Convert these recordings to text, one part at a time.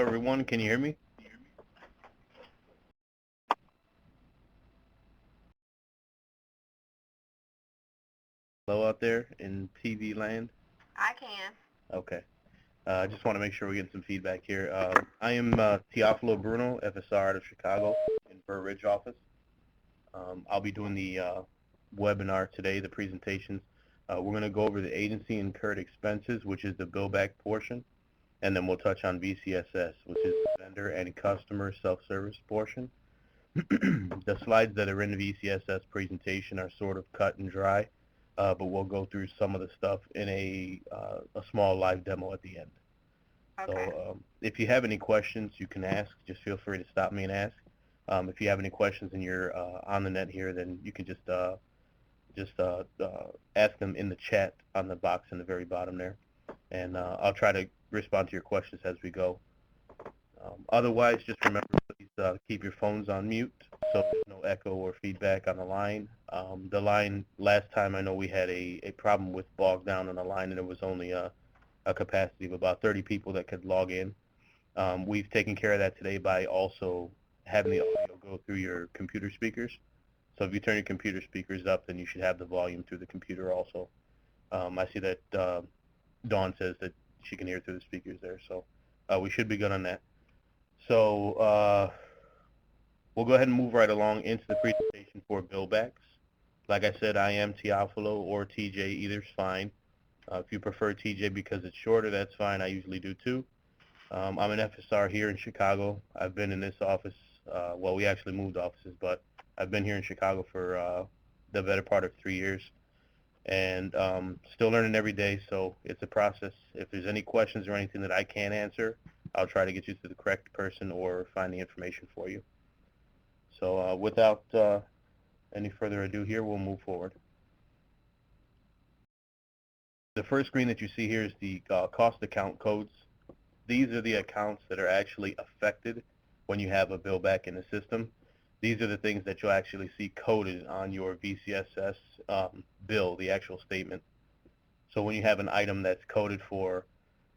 everyone. Can you hear me? Hello out there in TV land? I can. Okay. I just want to make sure we get some feedback here. I am Teofilo Bruno, FSR out of Chicago in Burr Ridge office. I'll be doing the webinar today, the presentations. We're going to go over the agency incurred expenses, which is the bill back portion, and then we'll touch on VCSS, which is the vendor and customer self-service portion. The slides that are in the VCSS presentation are sort of cut and dry, but we'll go through some of the stuff in a small live demo at the end. Okay. So if you have any questions, you can ask. Just feel free to stop me and ask. If you have any questions and you're on the net here, then you can just ask them in the chat on the box in the very bottom there, and I'll try to respond to your questions as we go. Otherwise, just remember, please keep your phones on mute so there's no echo or feedback on the line. The line, last time I know we had a problem with bog down on the line, and it was only a capacity of about 30 people that could log in. We've taken care of that today by also having the audio go through your computer speakers. So if you turn your computer speakers up, then you should have the volume through the computer also. I see that Dawn says that she can hear through the speakers there, so we should be good on that. So we'll go ahead and move right along into the presentation for bill backs. Like I said, I am Teofilo or TJ, either's fine. If you prefer TJ because it's shorter, that's fine. I usually do too. I'm an FSR here in Chicago. I've been in this office, well, we actually moved offices, but I've been here in Chicago for the better part of 3 years, and still learning every day, so it's a process. If there's any questions or anything that I can't answer, I'll try to get you to the correct person or find the information for you. So without any further ado here, we'll move forward. The first screen that you see here is the cost account codes. These are the accounts that are actually affected when you have a bill back in the system. These are the things that you'll actually see coded on your VCSS bill, the actual statement. So when you have an item that's coded for,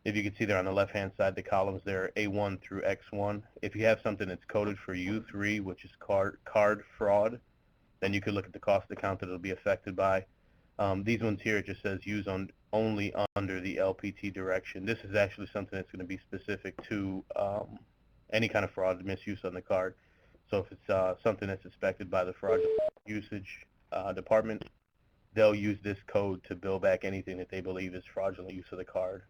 if you can see there on the left-hand side, the columns there, A1 through X1. If you have something that's coded for U3, which is card fraud, then you could look at the cost account that it'll be affected by. These ones here, it just says use only under the LPT direction. This is actually something that's going to be specific to any kind of fraud, misuse on the card. So if it's something that's suspected by the fraudulent usage department, they'll use this code to bill back anything that they believe is fraudulent use of the card.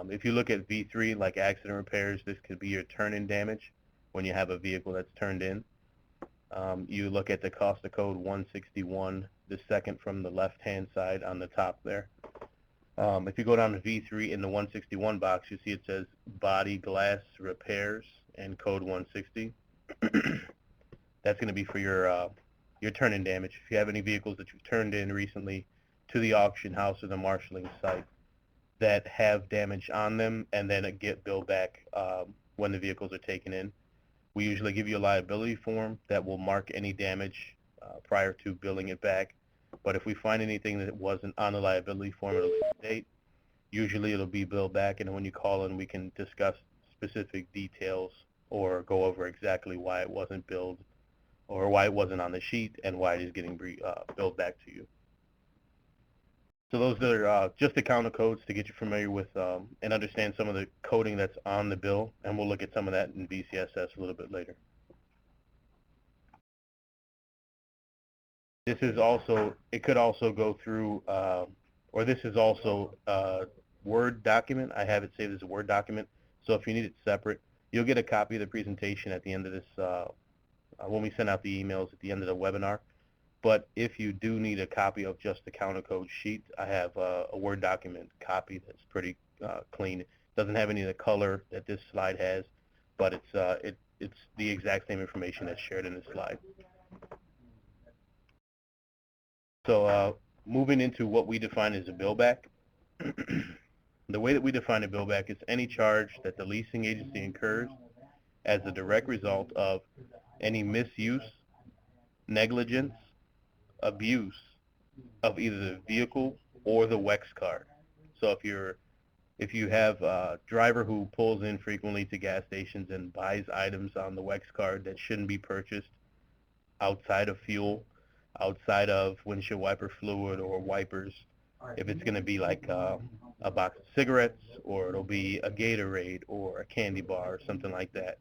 If you look at V3, like accident repairs, this could be your turn-in damage when you have a vehicle that's turned in. You look at the cost of code 161, the second from the left-hand side on the top there. If you go down to V3 in the 161 box, you see it says body glass repairs and code 160. That's going to be for your turn-in damage. If you have any vehicles that you've turned in recently to the auction house or the marshaling site that have damage on them and then get billed back when the vehicles are taken in, we usually give you a liability form that will mark any damage prior to billing it back. But if we find anything that wasn't on the liability form at a later date, usually it'll be billed back, and when you call in, we can discuss specific details or go over exactly why it wasn't billed or why it wasn't on the sheet and why it is getting billed back to you. So those are just the counter codes to get you familiar with and understand some of the coding that's on the bill, and we'll look at some of that in VCSS a little bit later. This is also, it could also go through, or this is also a Word document. I have it saved as a Word document, so if you need it separate, you'll get a copy of the presentation at the end of this, when we send out the emails at the end of the webinar. But if you do need a copy of just the counter code sheet, I have a Word document copy that's pretty clean. It doesn't have any of the color that this slide has, but it's the exact same information that's shared in this slide. So moving into what we define as a bill back. The way that we define a bill back is any charge that the leasing agency incurs as a direct result of any misuse, negligence, abuse of either the vehicle or the WEX card. So if you're If you have a driver who pulls in frequently to gas stations and buys items on the WEX card that shouldn't be purchased outside of fuel, outside of windshield wiper fluid or wipers, if it's going to be like a box of cigarettes, or it'll be a Gatorade or a candy bar or something like that,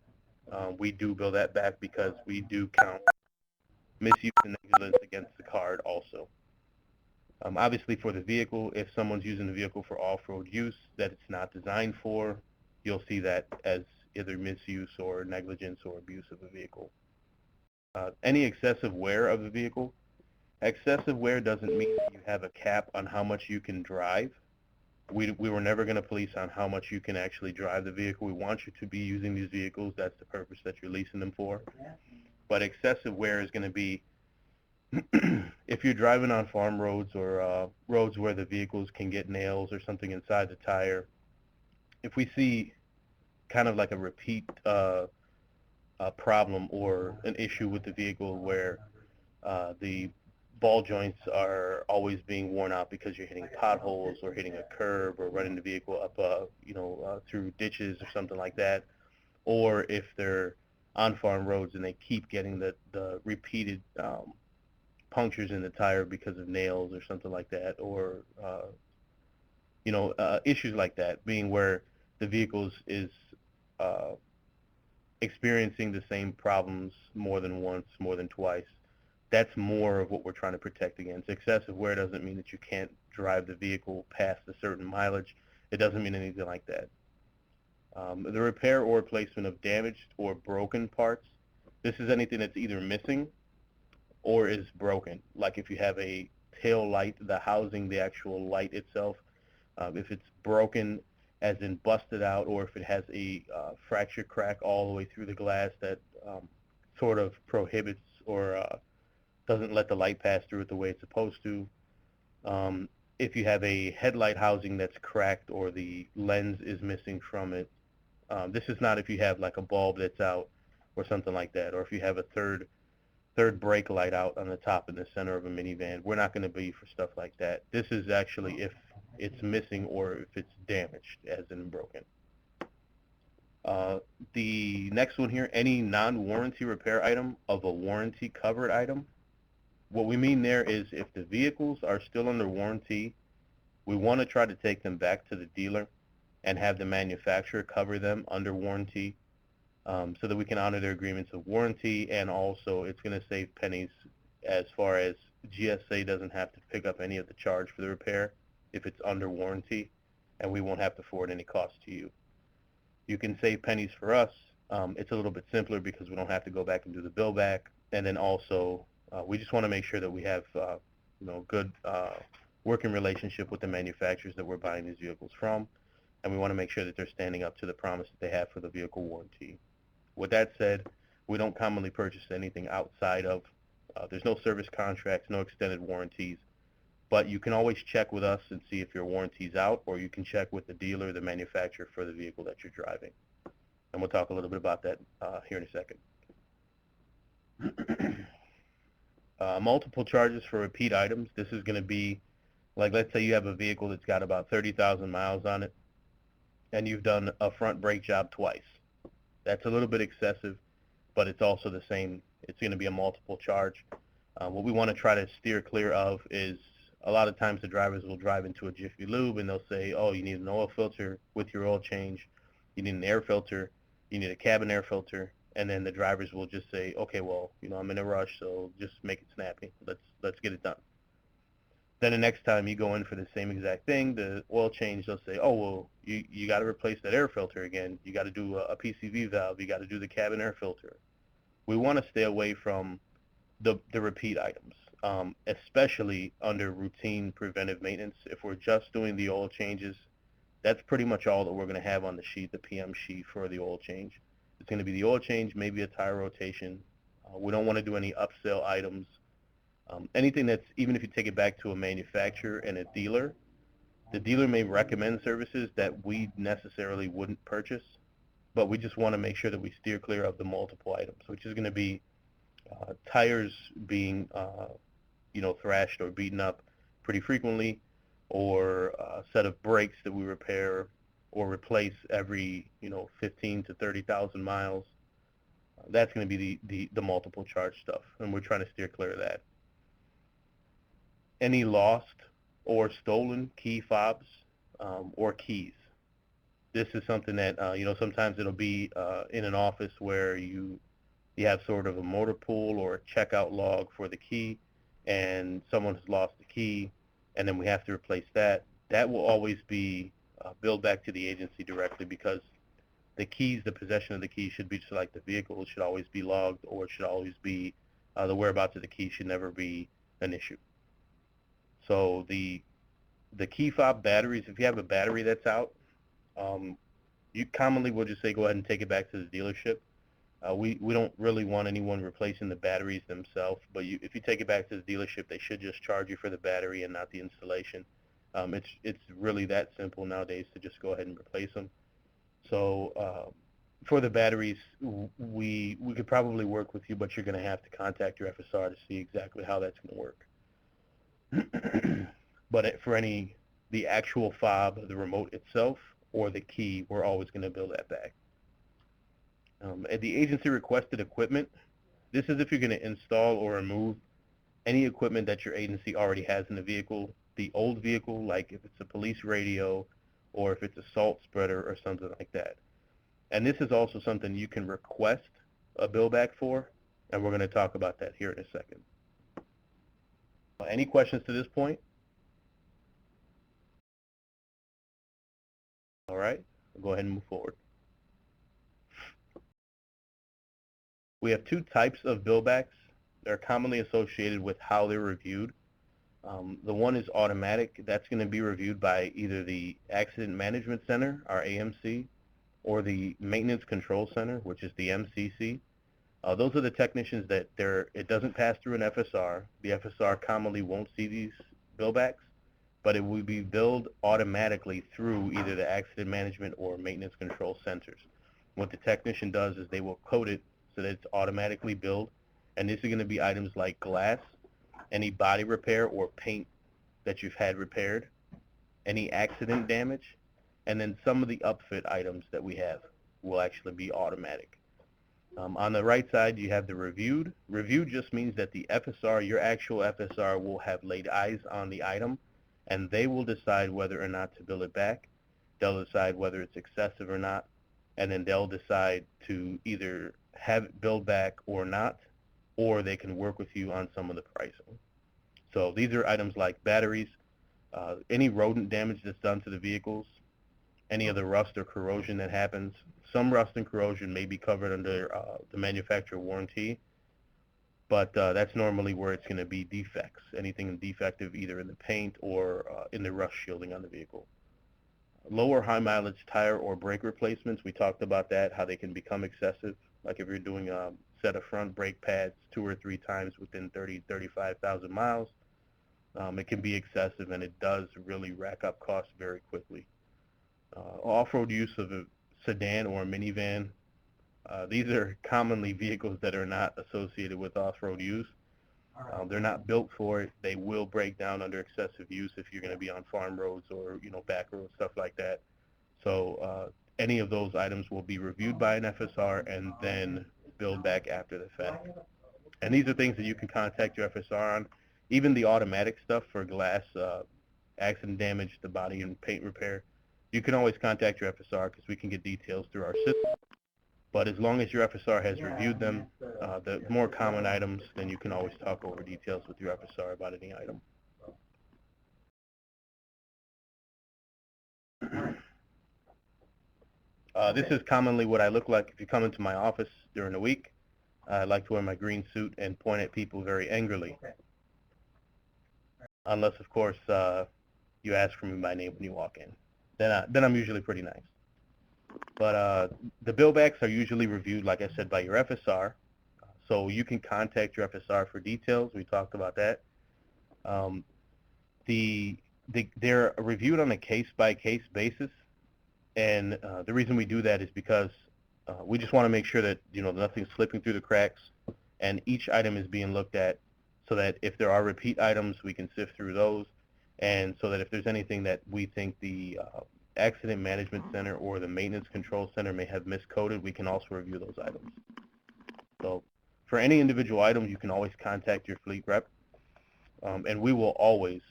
we do bill that back because we do count misuse and negligence against the card also. Obviously for the vehicle, if someone's using the vehicle for off-road use that it's not designed for, you'll see that as either misuse or negligence or abuse of the vehicle. Any excessive wear of the vehicle. Excessive wear doesn't mean that you have a cap on how much you can drive. We were never going to police on how much you can actually drive the vehicle. We want you to be using these vehicles. That's the purpose that you're leasing them for. But excessive wear is going to be if you're driving on farm roads or roads where the vehicles can get nails or something inside the tire. If we see kind of like a repeat problem or an issue with the vehicle where the ball joints are always being worn out because you're hitting potholes or hitting a curb or running the vehicle up, through ditches or something like that, or if they're on farm roads and they keep getting the repeated punctures in the tire because of nails or something like that, or issues like that, being where the vehicles is uh, experiencing the same problems more than once, more than twice. That's more of what we're trying to protect against. Excessive wear doesn't mean that you can't drive the vehicle past a certain mileage. It doesn't mean anything like that. The repair or replacement of damaged or broken parts. This is anything that's either missing or is broken. Like if you have a tail light, the housing, the actual light itself, if it's broken as in busted out, or if it has a fracture crack all the way through the glass that sort of prohibits or doesn't let the light pass through it the way it's supposed to. If you have a headlight housing that's cracked or the lens is missing from it. This is not if you have like a bulb that's out or something like that, or if you have a third brake light out on the top in the center of a minivan. We're not going to be for stuff like that. This is actually if it's missing or if it's damaged, as in broken. The next one here, any non-warranty repair item of a warranty covered item. What we mean there is if the vehicles are still under warranty, we want to try to take them back to the dealer and have the manufacturer cover them under warranty, so that we can honor their agreements of warranty, and also it's going to save pennies as far as GSA doesn't have to pick up any of the charge for the repair if it's under warranty, and we won't have to forward any cost to you. You can save pennies for us. It's a little bit simpler because we don't have to go back and do the bill back, and then also we just want to make sure that we have good working relationship with the manufacturers that we're buying these vehicles from, and we want to make sure that they're standing up to the promise that they have for the vehicle warranty. With that said, we don't commonly purchase anything outside of, there's no service contracts, no extended warranties, but you can always check with us and see if your warranty's out, or you can check with the dealer, the manufacturer for the vehicle that you're driving. And we'll talk a little bit about that here in a second. Multiple charges for repeat items. This is going to be, like, let's say you have a vehicle that's got about 30,000 miles on it, and you've done a front brake job twice. That's a little bit excessive, but it's also the same. It's going to be a multiple charge. What we want to try to steer clear of is a lot of times the drivers will drive into a Jiffy Lube and they'll say, oh, you need an oil filter with your oil change, you need an air filter, you need a cabin air filter, and then the drivers will just say, okay, well, I'm in a rush, so just make it snappy. Let's get it done. Then the next time you go in for the same exact thing, the oil change, they'll say, oh, well, you got to replace that air filter again. You got to do a PCV valve. You got to do the cabin air filter. We want to stay away from the repeat items, especially under routine preventive maintenance. If we're just doing the oil changes, that's pretty much all that we're going to have on the sheet, the PM sheet for the oil change. It's going to be the oil change, maybe a tire rotation. We don't want to do any upsell items. Anything that's, even if you take it back to a manufacturer and a dealer, the dealer may recommend services that we necessarily wouldn't purchase, but we just want to make sure that we steer clear of the multiple items, which is going to be tires being thrashed or beaten up pretty frequently, or a set of brakes that we repair, or replace every 15 to 30,000 miles, that's going to be the multiple charge stuff, and we're trying to steer clear of that. Any lost or stolen key fobs or keys. This is something that sometimes it'll be in an office where you have sort of a motor pool or a checkout log for the key, and someone has lost the key, and then we have to replace that. That will always be billed back to the agency directly, because the keys, the possession of the keys, should be just like the vehicle. It should always be logged, or it should always be the whereabouts of the key should never be an issue. So the key fob batteries, if you have a battery that's out, you commonly will just say go ahead and take it back to the dealership. We don't really want anyone replacing the batteries themselves, but if you take it back to the dealership, they should just charge you for the battery and not the installation. It's really that simple nowadays to just go ahead and replace them. So for the batteries, we could probably work with you, but you're going to have to contact your FSR to see exactly how that's going to work. But for the actual fob, the remote itself, or the key, we're always going to bill that back. At the agency requested equipment, this is if you're going to install or remove any equipment that your agency already has in the vehicle. The old vehicle, like if it's a police radio or if it's a salt spreader or something like that. And this is also something you can request a bill back for, and we're going to talk about that here in a second. Any questions to this point? All right, we'll go ahead and move forward. We have two types of billbacks. They're commonly associated with how they're reviewed. The one is automatic. That's going to be reviewed by either the Accident Management Center, our AMC, or the Maintenance Control Center, which is the MCC. Those are the technicians that it doesn't pass through an FSR. The FSR commonly won't see these billbacks, but it will be billed automatically through either the Accident Management or Maintenance Control Centers. What the technician does is they will code it so that it's automatically billed, and this is going to be items like glass, any body repair or paint that you've had repaired, any accident damage, and then some of the upfit items that we have will actually be automatic. On the right side, you have the reviewed. Reviewed just means that the FSR, your actual FSR, will have laid eyes on the item, and they will decide whether or not to bill it back. They'll decide whether it's excessive or not, and then they'll decide to either have it billed back or not, or they can work with you on some of the pricing. So these are items like batteries, any rodent damage that's done to the vehicles, any of the rust or corrosion that happens. Some rust and corrosion may be covered under the manufacturer warranty, but that's normally where it's going to be defects, anything defective either in the paint or in the rust shielding on the vehicle. Low or high mileage tire or brake replacements, we talked about that, how they can become excessive. Like if you're doing a set of front brake pads 2 or 3 times within 35,000 miles, it can be excessive, and it does really rack up costs very quickly. Off-road use of a sedan or a minivan, these are commonly vehicles that are not associated with off-road use. They're not built for it. They will break down under excessive use if you're going to be on farm roads or back roads, stuff like that. So any of those items will be reviewed by an FSR and then billed back after the fact. And these are things that you can contact your FSR on. Even the automatic stuff for glass, accident damage, the body and paint repair, you can always contact your FSR because we can get details through our system. But as long as your FSR has reviewed them, the more common items, then you can always talk over details with your FSR about any item. This is commonly what I look like if you come into my office during the week. I like to wear my green suit and point at people very angrily. Unless, of course, you ask for me by name when you walk in. Then I'm usually pretty nice. But the billbacks are usually reviewed, like I said, by your FSR. So you can contact your FSR for details. We talked about that. They're reviewed on a case-by-case basis, and the reason we do that is because we just want to make sure that nothing's slipping through the cracks, and each item is being looked at, so that if there are repeat items, we can sift through those, and so that if there's anything that we think the Accident Management Center or the Maintenance Control Center may have miscoded, we can also review those items. So for any individual item, you can always contact your fleet rep, and we will always,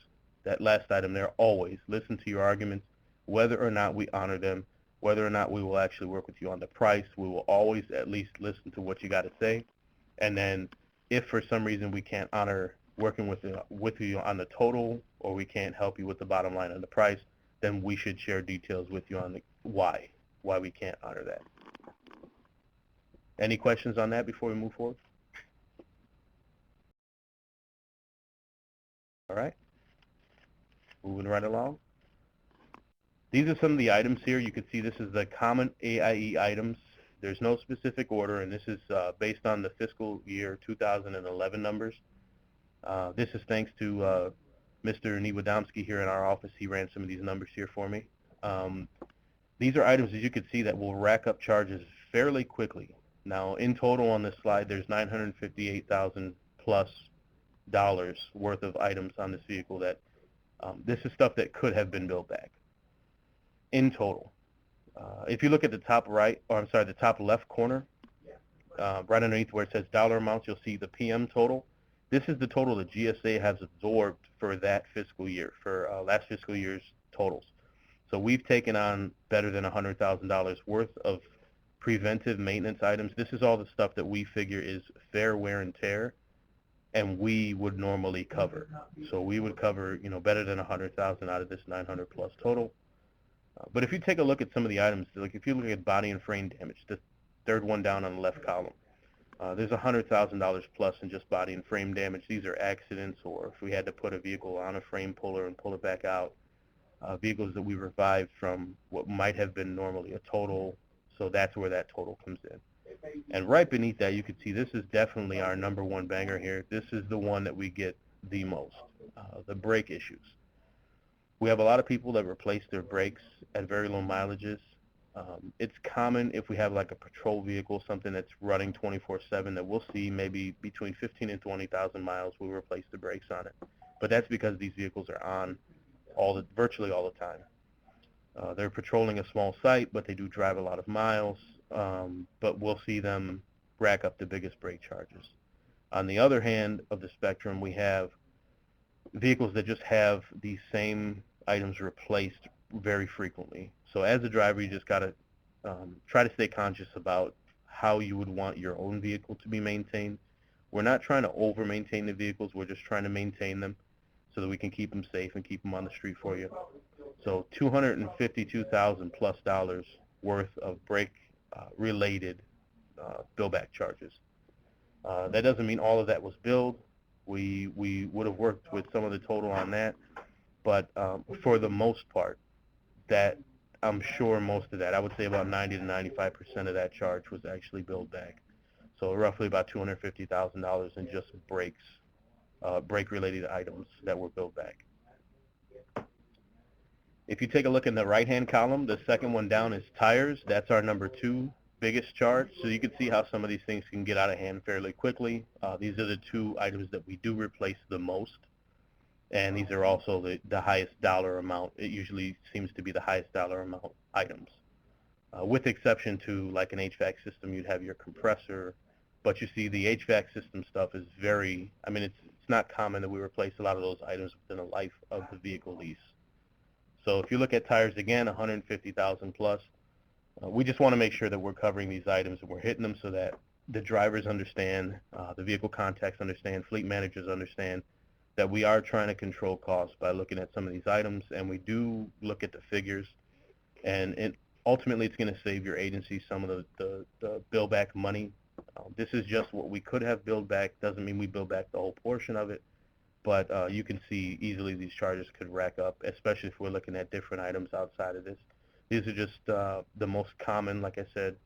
that last item there, always listen to your arguments, whether or not we honor them, whether or not we will actually work with you on the price. We will always at least listen to what you got to say. And then if for some reason we can't honor working with you on the total, or we can't help you with the bottom line on the price, then we should share details with you on the why we can't honor that. Any questions on that before we move forward? All right. Moving right along. These are some of the items here. You can see this is the common AIE items. There's no specific order, and this is based on the fiscal year 2011 numbers. This is thanks to Mr. Niewiadomski here in our office. He ran some of these numbers here for me. These are items, as you can see, that will rack up charges fairly quickly. Now, in total on this slide, there's $958,000 plus worth of items on this vehicle that this is stuff that could have been billed back in total. If you look at the top right, or I'm sorry, the top left corner, right underneath where it says dollar amounts, you'll see the PM total. This is the total the GSA has absorbed for that fiscal year, for last fiscal year's totals. So we've taken on better than $100,000 worth of preventive maintenance items. This is all the stuff that we figure is fair wear and tear, and we would normally cover. So we would cover, better than $100,000 out of this 900 plus total. But if you take a look at some of the items, like if you look at body and frame damage, the third one down on the left column, there's $100,000 plus in just body and frame damage. These are accidents, or if we had to put a vehicle on a frame puller and pull it back out, vehicles that we revived from what might have been normally a total, so that's where that total comes in. And right beneath that, you can see this is definitely our number one banger here. This is the one that we get the most, the brake issues. We have a lot of people that replace their brakes at very low mileages. It's common if we have like a patrol vehicle, something that's running 24/7, that we'll see maybe between 15 and 20,000 miles we'll replace the brakes on it. But that's because these vehicles are on virtually all the time. They're patrolling a small site, but they do drive a lot of miles, but we'll see them rack up the biggest brake charges. On the other hand of the spectrum, we have vehicles that just have these same items replaced very frequently. So as a driver, you just got to try to stay conscious about how you would want your own vehicle to be maintained. We're not trying to over-maintain the vehicles. We're just trying to maintain them so that we can keep them safe and keep them on the street for you. So $252,000 plus worth of brake-related bill-back charges. That doesn't mean all of that was billed. We would have worked with some of the total on that, but for the most part, that I'm sure most of that, I would say about 90 to 95% of that charge was actually billed back. So roughly about $250,000 in just brakes, brake-related items that were billed back. If you take a look in the right-hand column, the second one down is tires. That's our number two biggest charge. So you can see how some of these things can get out of hand fairly quickly. These are the two items that we do replace the most, and these are also the highest dollar amount. It usually seems to be the highest dollar amount items, with exception to like an HVAC system. You'd have your compressor, but you see the HVAC system stuff is very, it's not common that we replace a lot of those items within the life of the vehicle lease. So if you look at tires again, 150,000 plus. We just want to make sure that we're covering these items and we're hitting them so that the drivers understand, the vehicle contacts understand, fleet managers understand that we are trying to control costs by looking at some of these items, and we do look at the figures, and ultimately it's going to save your agency some of the bill back money. This is just what we could have billed back. Doesn't mean we bill back the whole portion of it, but you can see easily these charges could rack up, especially if we're looking at different items outside of this. These are just the most common, like I said,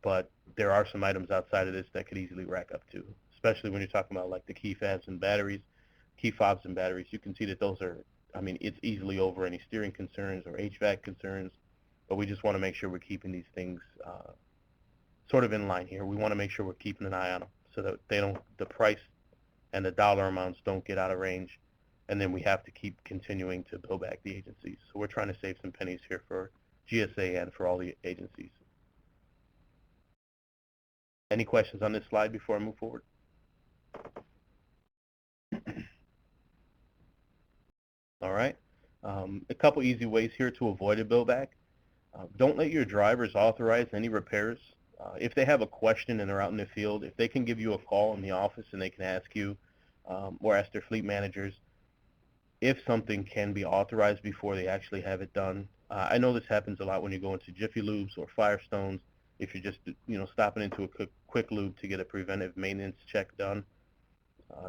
but there are some items outside of this that could easily rack up too, especially when you're talking about like the key fobs and batteries. You can see that those are, it's easily over any steering concerns or HVAC concerns, but we just want to make sure we're keeping these things sort of in line here. We want to make sure we're keeping an eye on them so that the price and the dollar amounts don't get out of range, and then we have to keep continuing to bill back the agencies. So we're trying to save some pennies here for GSA and for all the agencies. Any questions on this slide before I move forward? All right. A couple easy ways here to avoid a bill back. Don't let your drivers authorize any repairs. If they have a question and they're out in the field, if they can give you a call in the office and they can ask you or ask their fleet managers if something can be authorized before they actually have it done. I know this happens a lot when you go into Jiffy Lubes or Firestones. If you're just stopping into a quick lube to get a preventive maintenance check done,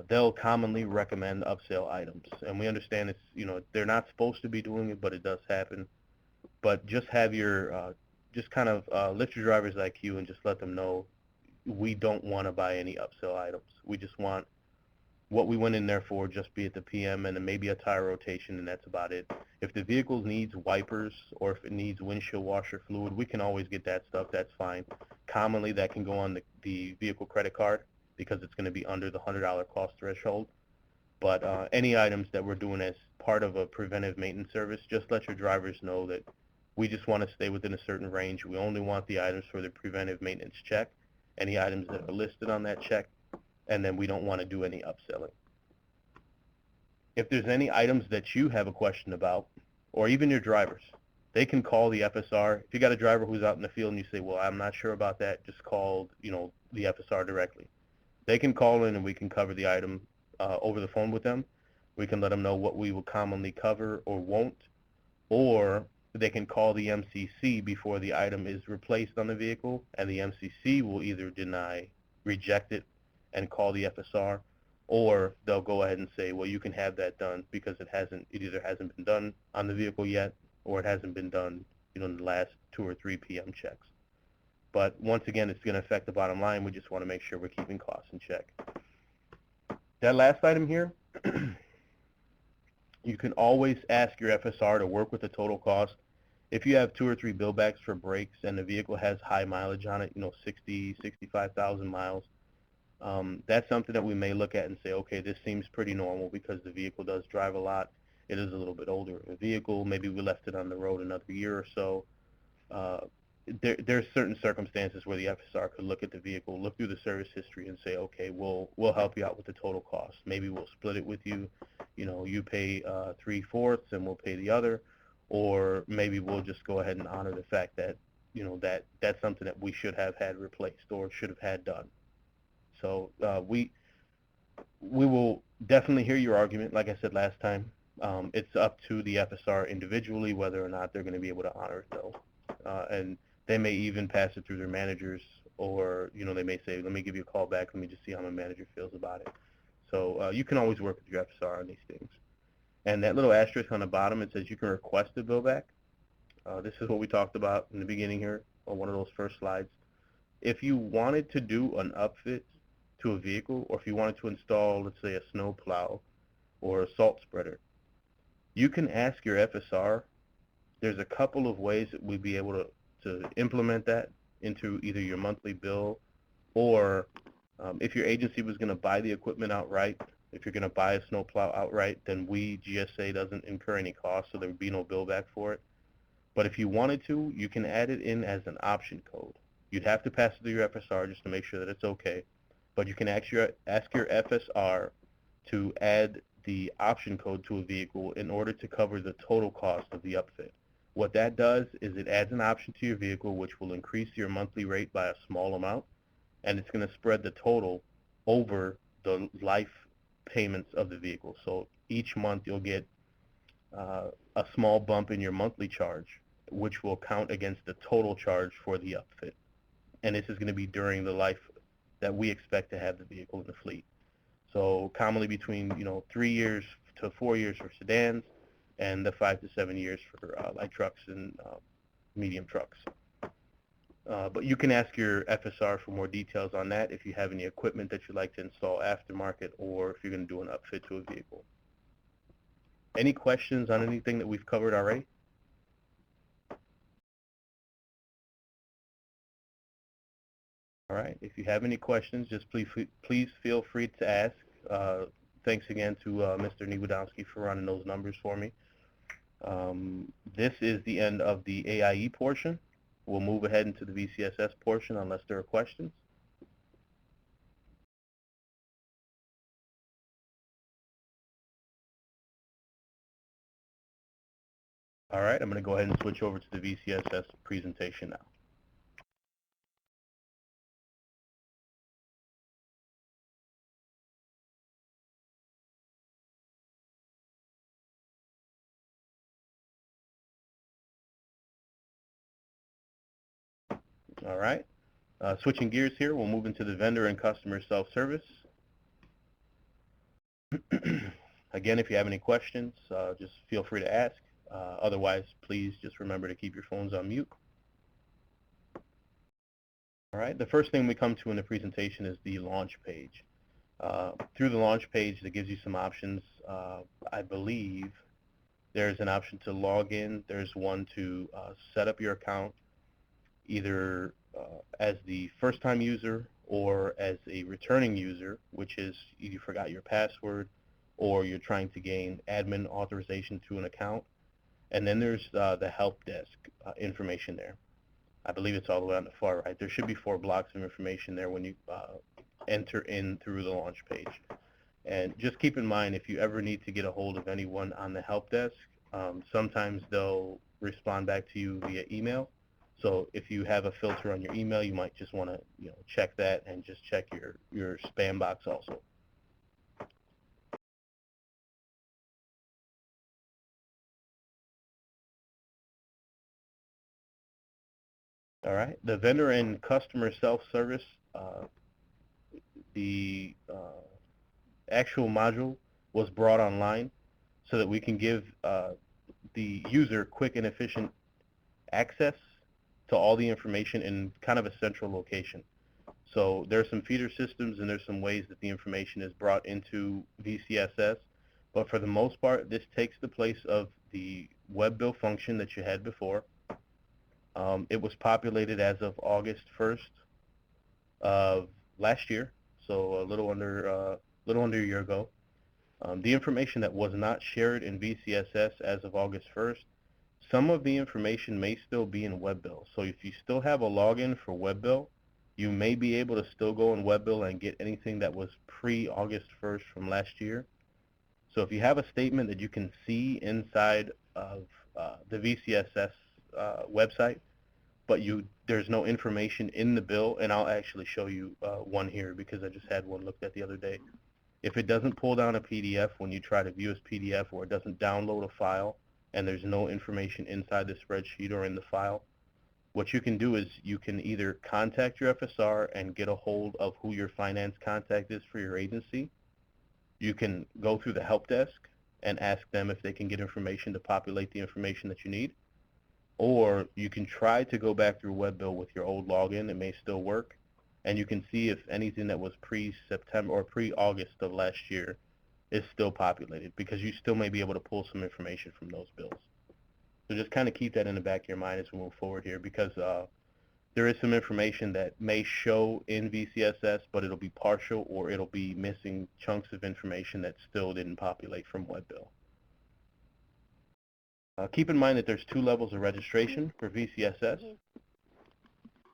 they'll commonly recommend upsell items. And we understand they're not supposed to be doing it, but it does happen. But just have your just kind of lift your driver's IQ and just let them know we don't want to buy any upsell items. We just want what we went in there for, just be it the PM and then maybe a tire rotation, and that's about it. If the vehicle needs wipers or if it needs windshield washer fluid, we can always get that stuff. That's fine. Commonly, that can go on the vehicle credit card because it's going to be under the $100 cost threshold. But any items that we're doing as part of a preventive maintenance service, just let your drivers know that we just want to stay within a certain range. We only want the items for the preventive maintenance check, any items that are listed on that check, and then we don't want to do any upselling. If there's any items that you have a question about, or even your drivers, they can call the FSR. If you got a driver who's out in the field and you say, well, I'm not sure about that, just call the FSR directly. They can call in and we can cover the item over the phone with them. We can let them know what we will commonly cover or won't, or they can call the MCC before the item is replaced on the vehicle, and the MCC will either deny, reject it, and call the FSR, or they'll go ahead and say, well, you can have that done because it either hasn't been done on the vehicle yet, or it hasn't been done in the last 2 or 3 PM checks. But once again, it's going to affect the bottom line. We just want to make sure we're keeping costs in check. That last item here, you can always ask your FSR to work with the total cost. If you have 2 or 3 bill backs for brakes and the vehicle has high mileage on it, 60, 65,000 miles, that's something that we may look at and say, okay, this seems pretty normal because the vehicle does drive a lot. It is a little bit older of a vehicle. Maybe we left it on the road another year or so. There's certain circumstances where the FSR could look at the vehicle, look through the service history, and say, okay, we'll help you out with the total cost. Maybe we'll split it with you. You pay 3/4 and we'll pay the other, or maybe we'll just go ahead and honor the fact that that's something that we should have had replaced or should have had done. So we will definitely hear your argument. Like I said last time, it's up to the FSR individually whether or not they're going to be able to honor it, though. And they may even pass it through their managers, or they may say, let me give you a call back, let me just see how my manager feels about it. So you can always work with your FSR on these things. And that little asterisk on the bottom, it says you can request a bill back. This is what we talked about in the beginning here on one of those first slides. If you wanted to do an upfit to a vehicle, or if you wanted to install, let's say, a snow plow or a salt spreader, you can ask your FSR. There's a couple of ways that we'd be able to implement that into either your monthly bill, or if your agency was going to buy the equipment outright, if you're going to buy a snowplow outright, then GSA doesn't incur any cost, so there would be no bill back for it. But if you wanted to, you can add it in as an option code. You'd have to pass it through your FSR just to make sure that it's okay. But you can ask your FSR to add the option code to a vehicle in order to cover the total cost of the upfit. What that does is it adds an option to your vehicle which will increase your monthly rate by a small amount, and it's going to spread the total over the life payments of the vehicle. So each month you'll get a small bump in your monthly charge, which will count against the total charge for the upfit. And this is going to be during the life that we expect to have the vehicle in the fleet. So commonly between 3 years to 4 years for sedans, and the 5 to 7 years for light trucks and medium trucks. But you can ask your FSR for more details on that if you have any equipment that you'd like to install aftermarket, or if you're going to do an upfit to a vehicle. Any questions on anything that we've covered already? All right. If you have any questions, just please feel free to ask. thanks again to Mr. Niewodowski for running those numbers for me. This is the end of the AIE portion. We'll move ahead into the VCSS portion unless there are questions. All right, I'm going to go ahead and switch over to the VCSS presentation now. All right, switching gears here, we'll move into the vendor and customer self-service. Again, if you have any questions, just feel free to ask. Otherwise, please just remember to keep your phones on mute. All right, the first thing we come to in the presentation is the launch page. Through the launch page, that gives you some options. I believe there's an option to log in. There's one to set up your account, either as the first-time user or as a returning user, which is you forgot your password or you're trying to gain admin authorization to an account. And then there's the help desk information there. I believe it's all the way on the far right. There should be 4 blocks of information there when you enter in through the launch page. And just keep in mind, if you ever need to get a hold of anyone on the help desk, sometimes they'll respond back to you via email. So if you have a filter on your email, you might just want to check that and just check your spam box also. All right, the vendor and customer self-service, the actual module was brought online so that we can give the user quick and efficient access to all the information in kind of a central location. So there are some feeder systems and there's some ways that the information is brought into VCSS, but for the most part, this takes the place of the Webbill function that you had before. It was populated as of August 1st of last year, so a little under a year ago. The information that was not shared in VCSS as of August 1st, some of the information may still be in Webbill. So if you still have a login for Webbill, you may be able to still go in Webbill and get anything that was pre-August 1st from last year. So if you have a statement that you can see inside of the VCSS website, but there's no information in the bill, and I'll actually show you one here because I just had one looked at the other day. If it doesn't pull down a PDF when you try to view as PDF, or it doesn't download a file and there's no information inside the spreadsheet or in the file, what you can do is you can either contact your FSR and get a hold of who your finance contact is for your agency. You can go through the help desk and ask them if they can get information to populate the information that you need. Or you can try to go back through Webbill with your old login. It may still work. And you can see if anything that was pre-September or pre-August of last year is still populated, because you still may be able to pull some information from those bills. So just kind of keep that in the back of your mind as we move forward here, because there is some information that may show in VCSS, but it'll be partial or it'll be missing chunks of information that still didn't populate from Webbill. Keep in mind that there's 2 levels of registration for VCSS.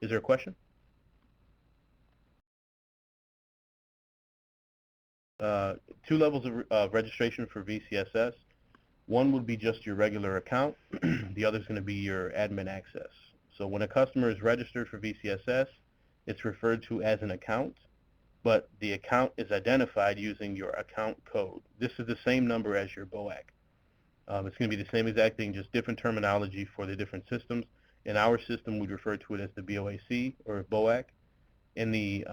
Is there a question? 2 levels of registration for VCSS. One would be just your regular account. The other is going to be your admin access. So when a customer is registered for VCSS, it's referred to as an account, but the account is identified using your account code. This is the same number as your BOAC. It's going to be the same exact thing, just different terminology for the different systems. In our system, we refer to it as the BOAC or BOAC. In the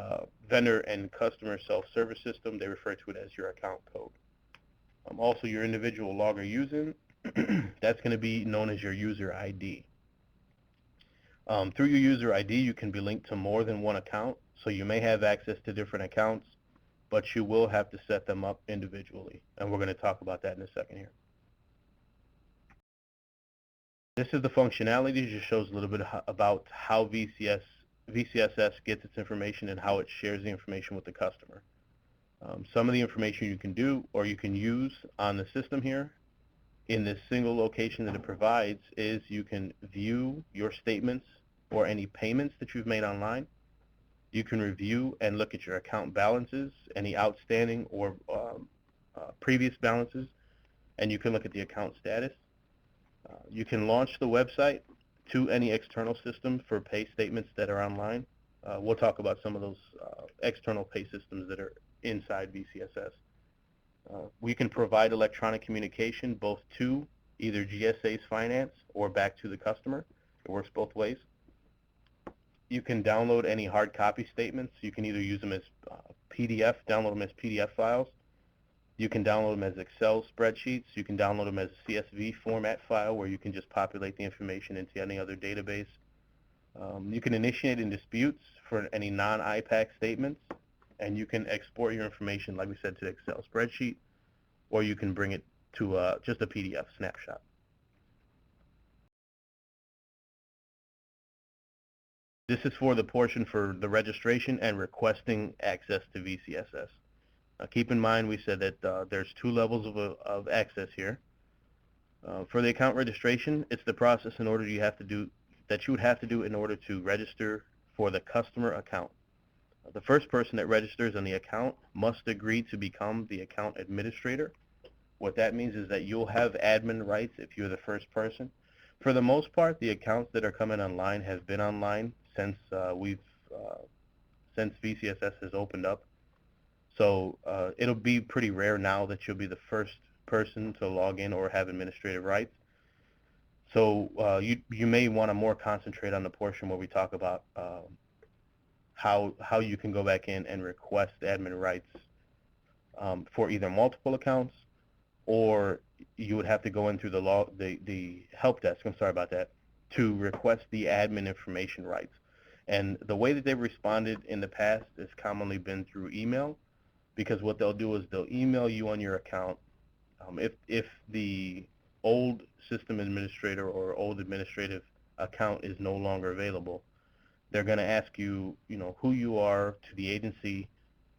vendor and customer self-service system, they refer to it as your account code. Also, your individual logger using, that's going to be known as your user ID. Through your user ID, you can be linked to more than one account, so you may have access to different accounts, but you will have to set them up individually, and we're going to talk about that in a second here. This is the functionality. It just shows a little bit about how VCSS gets its information and how it shares the information with the customer. Some of the information you can do or you can use on the system here in this single location that it provides is you can view your statements or any payments that you've made online. You can review and look at your account balances, any outstanding or previous balances, and you can look at the account status. You can launch the website to any external system for pay statements that are online. We'll talk about some of those external pay systems that are inside VCSS. We can provide electronic communication both to either GSA's finance or back to the customer. It works both ways. You can download any hard copy statements. You can either use them as PDF, download them as PDF files. You can download them as Excel spreadsheets. You can download them as a CSV format file where you can just populate the information into any other database. You can initiate in disputes for any non-IPAC statements, and you can export your information, like we said, to the Excel spreadsheet, or you can bring it to just a PDF snapshot. This is for the portion for the registration and requesting access to VCSS. Keep in mind we said that there's two levels of access here. For the account registration, it's the process in order you would have to do in order to register for the customer account. The first person that registers on the account must agree to become the account administrator. What that means is that you'll have admin rights if you're the first person. For the most part, the accounts that are coming online have been online since since VCSS has opened up. So it'll be pretty rare now that you'll be the first person to log in or have administrative rights. So you may want to more concentrate on the portion where we talk about how you can go back in and request admin rights for either multiple accounts, or you would have to go in through the help desk, I'm sorry about that, to request the admin information rights. And the way that they've responded in the past has commonly been through email, because what they'll do is they'll email you on your account. If the old system administrator or old administrative account is no longer available, they're going to ask you, who you are to the agency,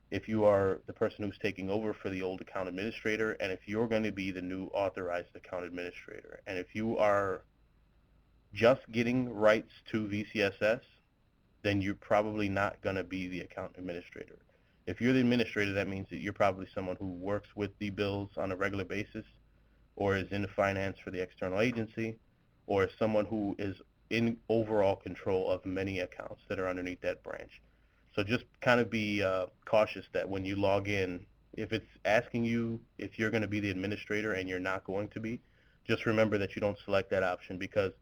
if you are the person who's taking over for the old account administrator, and if you're going to be the new authorized account administrator. And if you are just getting rights to VCSS, then you're probably not going to be the account administrator. If you're the administrator, that means that you're probably someone who works with the bills on a regular basis, or is in finance for the external agency, or is someone who is in overall control of many accounts that are underneath that branch. So just kind of be cautious that when you log in, if it's asking you if you're going to be the administrator and you're not going to be, just remember that you don't select that option, because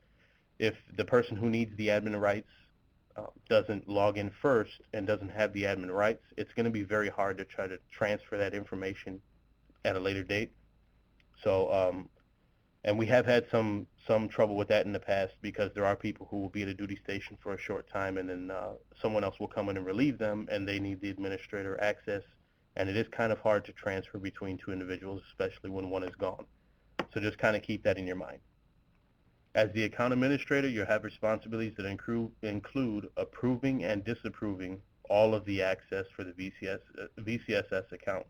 if the person who needs the admin rights doesn't log in first and doesn't have the admin rights, it's going to be very hard to try to transfer that information at a later date. So, and we have had some trouble with that in the past, because there are people who will be at a duty station for a short time, and then someone else will come in and relieve them, and they need the administrator access, and it is kind of hard to transfer between two individuals, especially when one is gone. So just kind of keep that in your mind. As the account administrator, you have responsibilities that include approving and disapproving all of the access for the VCSS accounts.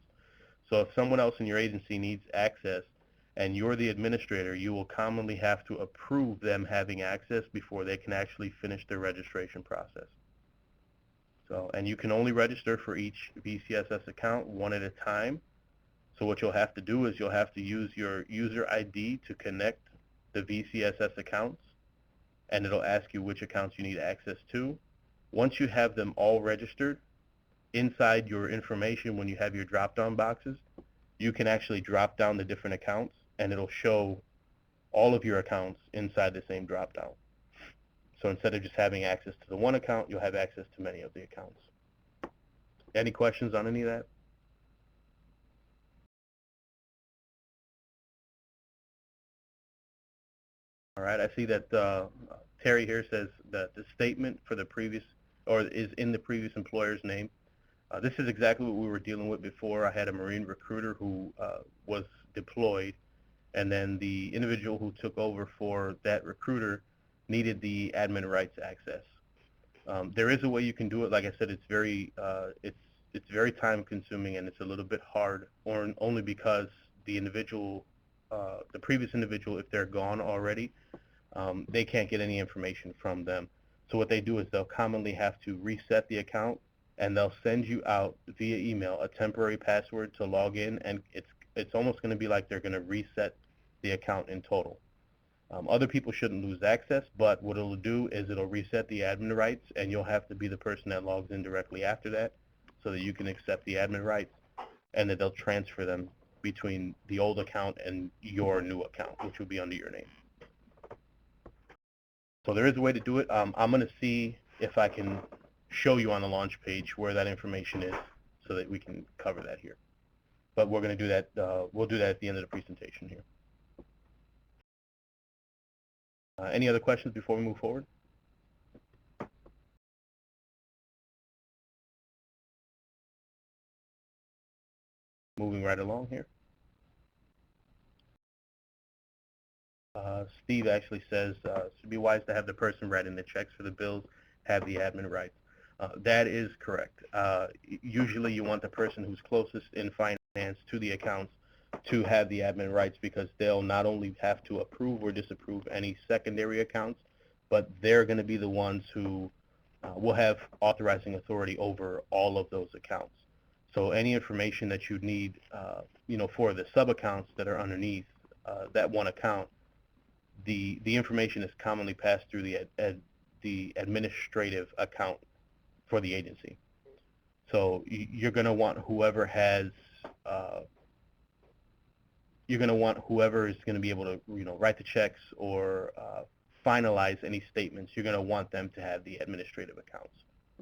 So if someone else in your agency needs access and you're the administrator, you will commonly have to approve them having access before they can actually finish their registration process. So, and you can only register for each VCSS account one at a time. So what you'll have to do is you'll have to use your user ID to connect the VCSS accounts, and it'll ask you which accounts you need access to. Once you have them all registered, inside your information, when you have your drop-down boxes, you can actually drop down the different accounts, and it'll show all of your accounts inside the same drop-down. So instead of just having access to the one account, you'll have access to many of the accounts. Any questions on any of that? All right, I see that Terry here says that the statement for the previous, or is in the previous employer's name. This is exactly what we were dealing with before. I had a Marine recruiter who was deployed, and then the individual who took over for that recruiter needed the admin rights access. There is a way you can do it. Like I said, it's it's very time consuming and it's a little bit hard, or only because the individual, the previous individual, if they're gone already, they can't get any information from them. So what they do is they'll commonly have to reset the account, and they'll send you out via email a temporary password to log in, and it's almost going to be like they're going to reset the account in total. Other people shouldn't lose access, but what it'll do is it'll reset the admin rights, and you'll have to be the person that logs in directly after that so that you can accept the admin rights, and that they'll transfer them between the old account and your new account, which will be under your name. So there is a way to do it. I'm going to see if I can show you on the launch page where that information is so that we can cover that here. But we're going to do that, we'll do that at the end of the presentation here. Any other questions before we move forward? Moving right along here. Steve actually says it should be wise to have the person writing the checks for the bills have the admin rights. That is correct. Usually you want the person who's closest in finance to the accounts to have the admin rights, because they'll not only have to approve or disapprove any secondary accounts, but they're going to be the ones who will have authorizing authority over all of those accounts. So any information that you need, for the sub-accounts that are underneath that one account, the information is commonly passed through the administrative account for the agency. So you're going to want whoever has whoever is going to be able to write the checks or finalize any statements. You're going to want them to have the administrative accounts.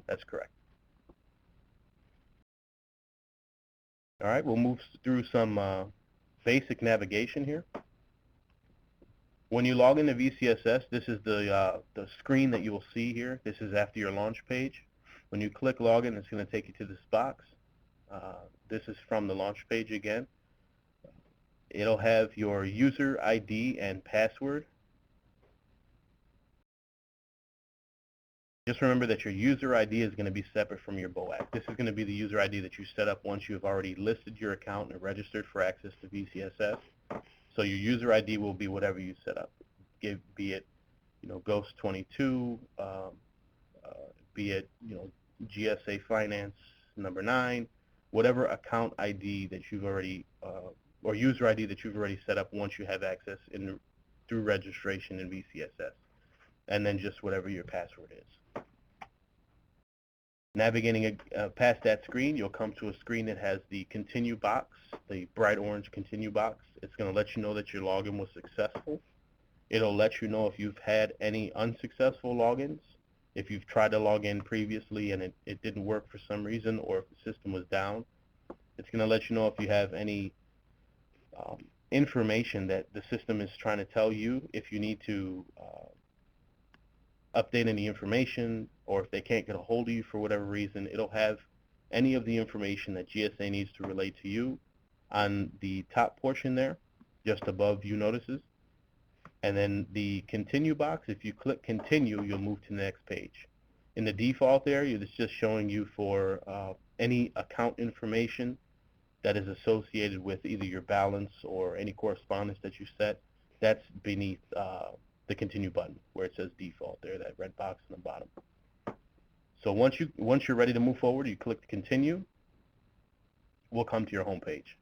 That's correct. All right, we'll move through some basic navigation here. When you log into VCSS, this is the screen that you will see here. This is after your launch page. When you click login, it's going to take you to this box. This is from the launch page again. It'll have your user ID and password. Just remember that your user ID is going to be separate from your BOAC. This is going to be the user ID that you set up once you've already listed your account and registered for access to VCSS. So your user ID will be whatever you set up, be it, Ghost22, be it, GSA Finance number 9, whatever account ID that you've already, or user ID that you've already set up once you have access through registration in VCSS, and then just whatever your password is. Navigating past that screen, you'll come to a screen that has the continue box, the bright orange continue box. It's going to let you know that your login was successful. It'll let you know if you've had any unsuccessful logins, if you've tried to log in previously and it didn't work for some reason, or if the system was down. It's going to let you know if you have any information that the system is trying to tell you, if you need to update any information, or if they can't get a hold of you for whatever reason. It'll have any of the information that GSA needs to relate to you on the top portion there, just above View Notices. And then the continue box, if you click continue, you'll move to the next page. In the default area, it's just showing you for any account information that is associated with either your balance or any correspondence that you set. That's beneath the continue button where it says default there, that red box on the bottom. So once you're ready to move forward, you click continue. We'll come to your home page.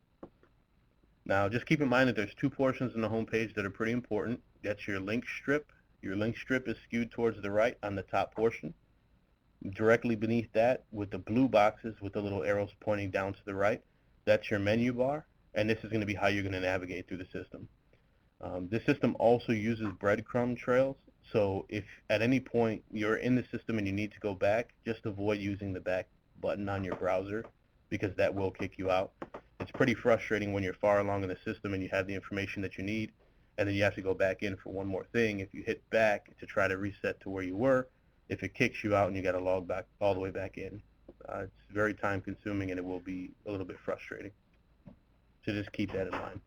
Now just keep in mind that there's two portions in the home page that are pretty important. That's your link strip. Your link strip is skewed towards the right on the top portion. Directly beneath that, with the blue boxes with the little arrows pointing down to the right, that's your menu bar, and this is going to be how you're going to navigate through the system. This system also uses breadcrumb trails, so if at any point you're in the system and you need to go back, just avoid using the back button on your browser, because that will kick you out. It's pretty frustrating when you're far along in the system and you have the information that you need, and then you have to go back in for one more thing. If you hit back to try to reset to where you were, if it kicks you out and you got to log back all the way back in, it's very time consuming and it will be a little bit frustrating. So just keep that in mind.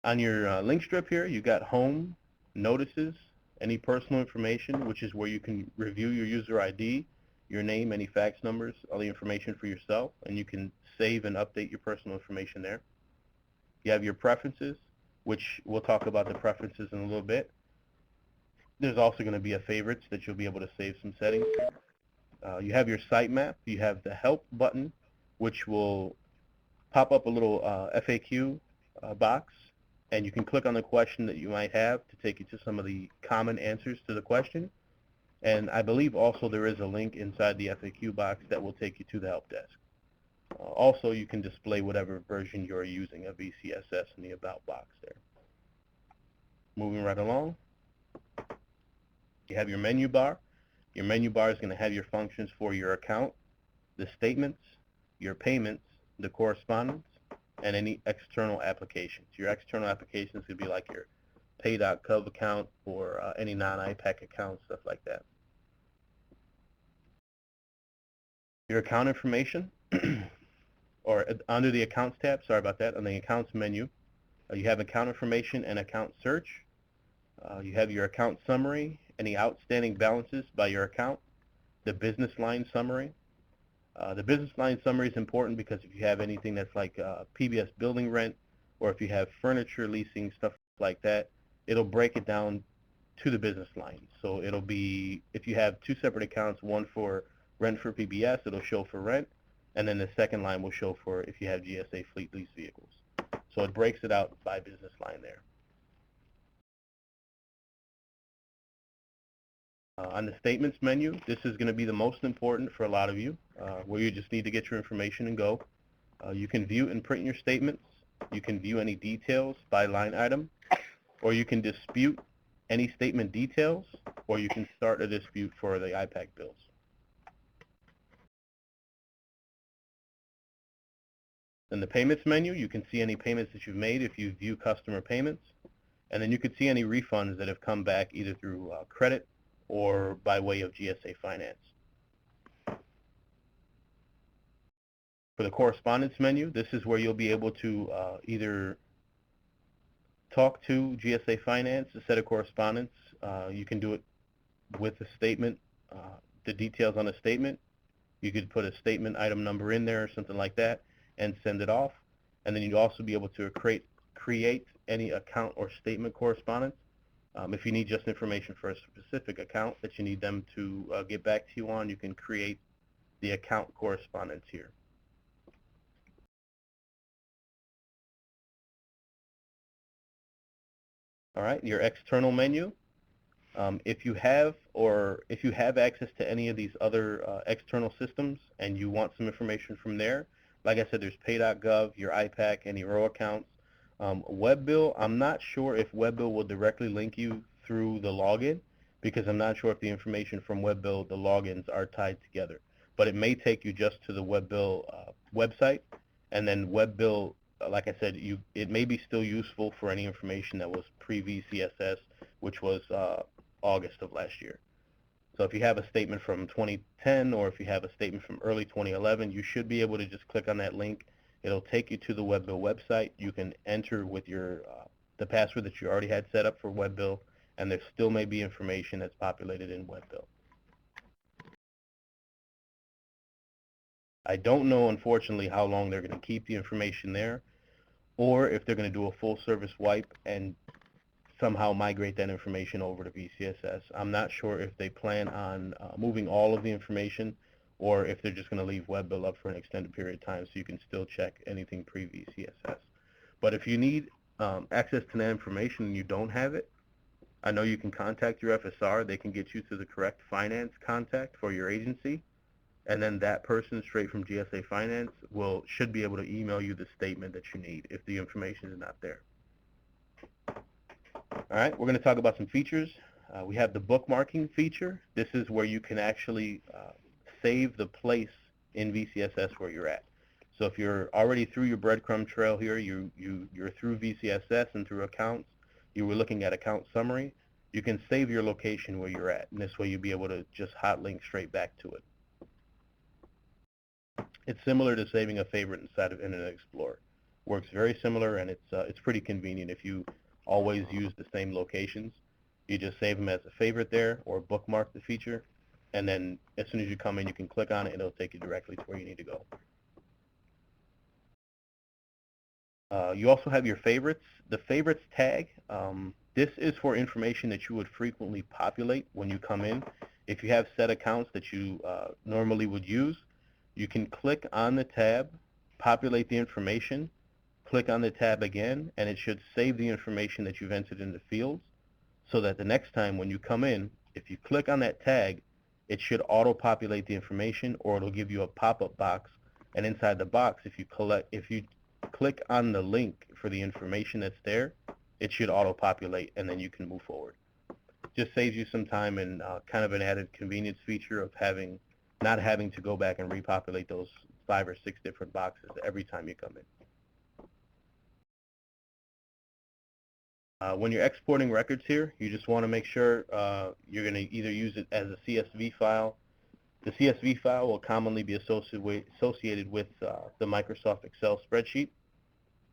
On your link strip here, you got home, notices, any personal information, which is where you can review your user ID your name, any fax numbers, all the information for yourself, and you can save and update your personal information there. You have your preferences, which we'll talk about the preferences in a little bit. There's also going to be a favorites that you'll be able to save some settings. You have your sitemap. You have the help button, which will pop up a little FAQ box, and you can click on the question that you might have to take you to some of the common answers to the question. And I believe also there is a link inside the FAQ box that will take you to the help desk. Also, you can display whatever version you're using of VCSS in the About box there. Moving right along, you have your menu bar. Your menu bar is going to have your functions for your account, the statements, your payments, the correspondence, and any external applications. Your external applications could be like your pay.gov account or any non-IPAC account, stuff like that. Your account information, or under the accounts tab, sorry about that, on the accounts menu, you have account information and account search. You have your account summary, any outstanding balances by your account, the business line summary. The business line summary is important because if you have anything that's like PBS building rent, or if you have furniture leasing, stuff like that, it'll break it down to the business line. So it'll be, if you have two separate accounts, one for rent for PBS, it'll show for rent, and then the second line will show for if you have GSA fleet lease vehicles. So it breaks it out by business line there. On the statements menu, this is going to be the most important for a lot of you, where you just need to get your information and go. You can view and print your statements. You can view any details by line item, or you can dispute any statement details, or you can start a dispute for the IPAC bills. In the payments menu, you can see any payments that you've made if you view customer payments, and then you can see any refunds that have come back either through credit or by way of GSA finance. For the correspondence menu, this is where you'll be able to either talk to GSA Finance, a set of correspondence. You can do it with a statement, the details on a statement. You could put a statement item number in there or something like that and send it off. And then you'd also be able to create any account or statement correspondence. If you need just information for a specific account that you need them to get back to you on, you can create the account correspondence here. All right, your external menu. If you have access to any of these other external systems and you want some information from there, like I said, there's pay.gov, your IPAC, any row accounts. Webbill, I'm not sure if Webbill will directly link you through the login, because I'm not sure if the information from Webbill, the logins are tied together. But it may take you just to the Webbill website, and then Webbill, like I said, it may be still useful for any information that was pre-VCSS, which was August of last year. So if you have a statement from 2010 or if you have a statement from early 2011, you should be able to just click on that link. It'll take you to the Webbill website. You can enter with your the password that you already had set up for Webbill, and there still may be information that's populated in Webbill. I don't know, unfortunately, how long they're going to keep the information there, or if they're going to do a full service wipe and somehow migrate that information over to VCSS. I'm not sure if they plan on moving all of the information or if they're just going to leave Webbill up for an extended period of time so you can still check anything pre-VCSS. But if you need access to that information and you don't have it, I know you can contact your FSR. They can get you to the correct finance contact for your agency, and then that person straight from GSA Finance should be able to email you the statement that you need if the information is not there. All right, we're going to talk about some features. We have the bookmarking feature. This is where you can actually save the place in VCSS where you're at. So if you're already through your breadcrumb trail here, you're through VCSS and through accounts, you were looking at account summary, you can save your location where you're at, and this way you'll be able to just hot link straight back to it. It's similar to saving a favorite inside of Internet Explorer. Works very similar, and it's pretty convenient if you always use the same locations. You just save them as a favorite there or bookmark the feature, and then as soon as you come in, you can click on it, and it'll take you directly to where you need to go. You also have your favorites. The favorites tag, this is for information that you would frequently populate when you come in. If you have set accounts that you normally would use, you can click on the tab, populate the information, click on the tab again, and it should save the information that you've entered in the fields, so that the next time when you come in, if you click on that tag, it should auto-populate the information, or it'll give you a pop-up box, and inside the box, if you click on the link for the information that's there, it should auto-populate, and then you can move forward. Just saves you some time, and kind of an added convenience feature of not having to go back and repopulate those 5 or 6 different boxes every time you come in. When you're exporting records here, you just want to make sure you're going to either use it as a CSV file. The CSV file will commonly be associated with the Microsoft Excel spreadsheet.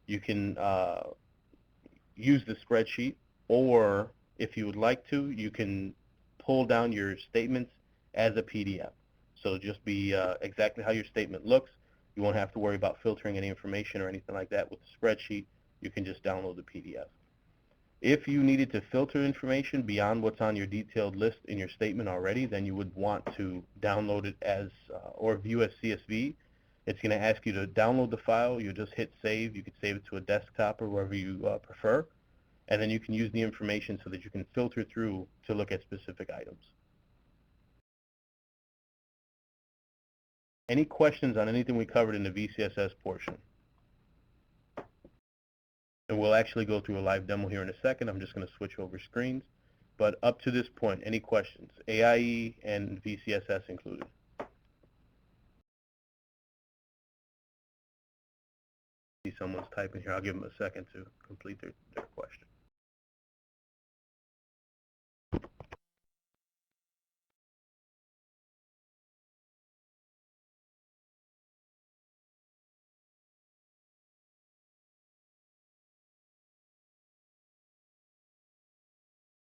You can use the spreadsheet, or if you would like to, you can pull down your statements as a PDF. So just be exactly how your statement looks. You won't have to worry about filtering any information or anything like that with the spreadsheet. You can just download the PDF. If you needed to filter information beyond what's on your detailed list in your statement already, then you would want to download it as, or view as CSV. It's going to ask you to download the file. You just hit save. You can save it to a desktop or wherever you prefer. And then you can use the information so that you can filter through to look at specific items. Any questions on anything we covered in the VCSS portion? And we'll actually go through a live demo here in a second. I'm just going to switch over screens. But up to this point, any questions? AIE and VCSS included. See someone's typing here. I'll give them a second to complete their question.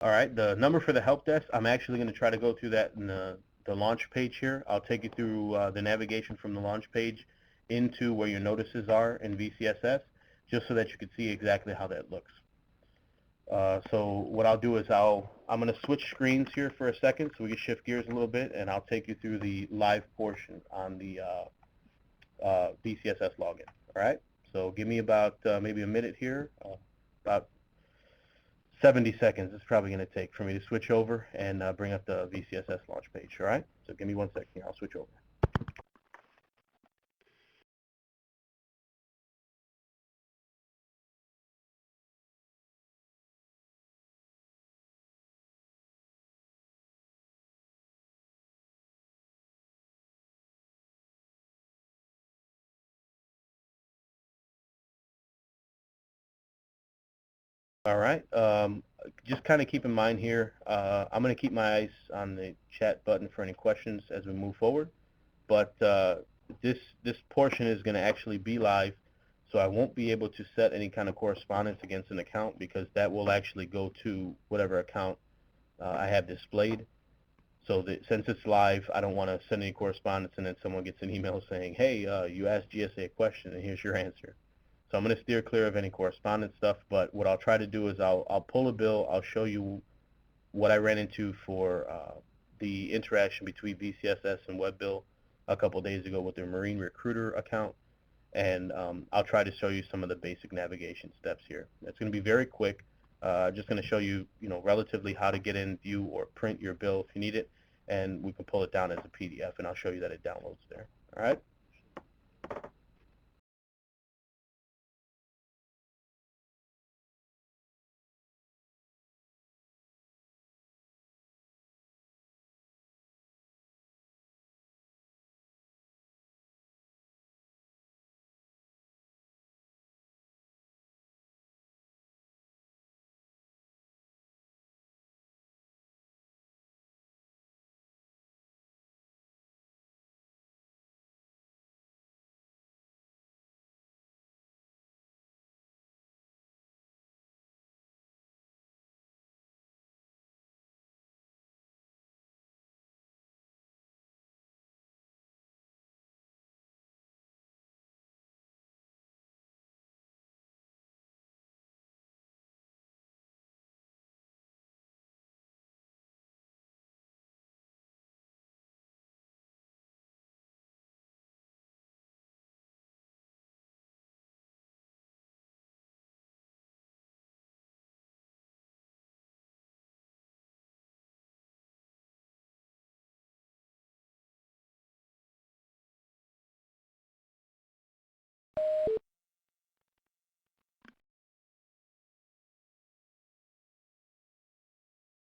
All right, the number for the help desk, I'm actually going to try to go through that in the launch page here. I'll take you through the navigation from the launch page into where your notices are in VCSS, just so that you can see exactly how that looks. So what I'll do is I'm going to switch screens here for a second so we can shift gears a little bit, and I'll take you through the live portion on the VCSS login. All right, so give me about maybe a minute here, about 70 seconds it's probably going to take for me to switch over and bring up the VCSS launch page. All right, so give me 1 second here. I'll switch over. All right. Just kind of keep in mind here, I'm going to keep my eyes on the chat button for any questions as we move forward. But this portion is going to actually be live, so I won't be able to set any kind of correspondence against an account, because that will actually go to whatever account I have displayed. So since it's live, I don't want to send any correspondence and then someone gets an email saying, hey, you asked GSA a question and here's your answer. So I'm going to steer clear of any correspondence stuff, but what I'll try to do is I'll pull a bill. I'll show you what I ran into for the interaction between VCSS and Webbill a couple days ago with their Marine Recruiter account, and I'll try to show you some of the basic navigation steps here. It's going to be very quick. Just going to show you, relatively how to get in, view, or print your bill if you need it, and we can pull it down as a PDF, and I'll show you that it downloads there. All right?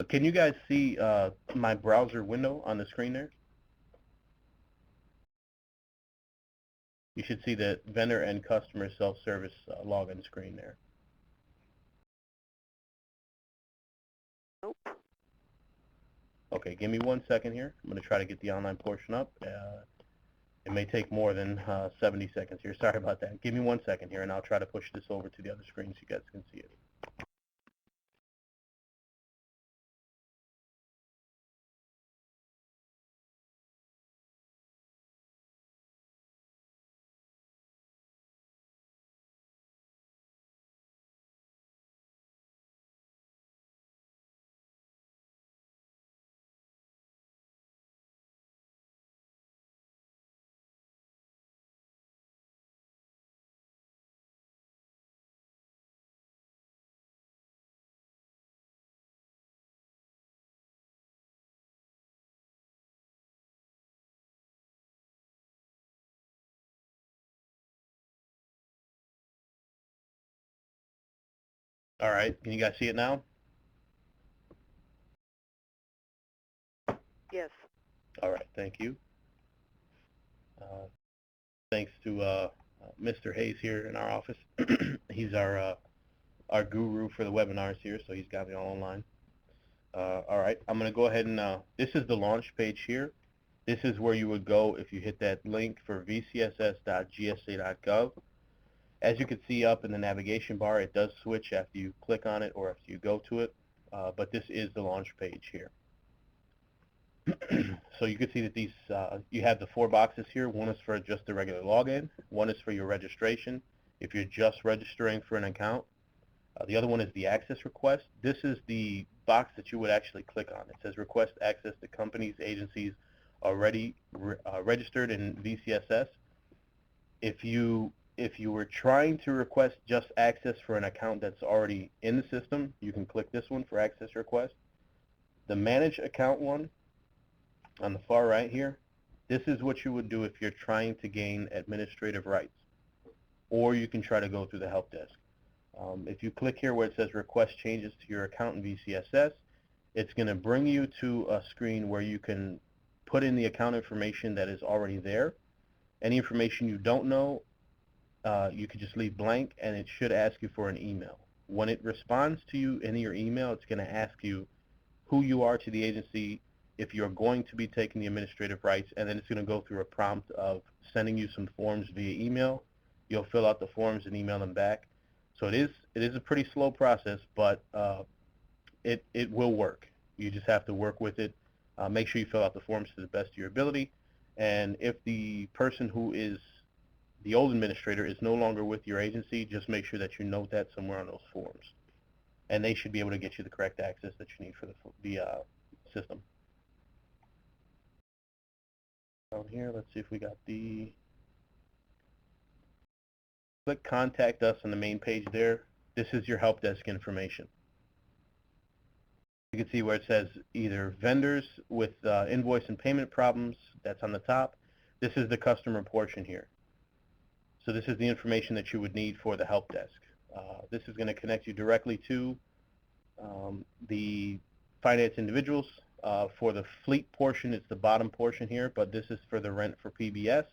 Can you guys see my browser window on the screen there? You should see the vendor and customer self-service login screen there. Nope. Okay, give me 1 second here. I'm going to try to get the online portion up. It may take more than 70 seconds here. Sorry about that. Give me 1 second here, and I'll try to push this over to the other screen so you guys can see it. All right, can you guys see it now? Yes. All right, thank you. Thanks to Mr. Hayes here in our office. He's our guru for the webinars here, so he's got me all online. All right, I'm going to go ahead and, this is the launch page here. This is where you would go if you hit that link for vcss.gsa.gov. As you can see up in the navigation bar, it does switch after you click on it or after you go to it, but this is the launch page here. So you can see that these, you have the 4 boxes here. One is for just the regular login. One is for your registration, if you're just registering for an account. The other one is the access request. This is the box that you would actually click on. It says request access to companies, agencies already registered in VCSS. If you were trying to request just access for an account that's already in the system, you can click this one for access request. The manage account one on the far right here, this is what you would do if you're trying to gain administrative rights, or you can try to go through the help desk. If you click here where it says request changes to your account in VCSS, it's going to bring you to a screen where you can put in the account information that is already there. Any information you don't know, you could just leave blank, and it should ask you for an email. When it responds to you in your email, it's going to ask you who you are to the agency, if you're going to be taking the administrative rights, and then it's going to go through a prompt of sending you some forms via email. You'll fill out the forms and email them back. So it is a pretty slow process, but it will work. You just have to work with it. Make sure you fill out the forms to the best of your ability. And if the person who is the old administrator is no longer with your agency, just make sure that you note that somewhere on those forms. And they should be able to get you the correct access that you need for the system. Down here, let's see if we got the... Click Contact Us on the main page there. This is your help desk information. You can see where it says either vendors with invoice and payment problems, that's on the top. This is the customer portion here. So this is the information that you would need for the help desk. This is going to connect you directly to the finance individuals. For the fleet portion, it's the bottom portion here, but this is for the rent for PBS.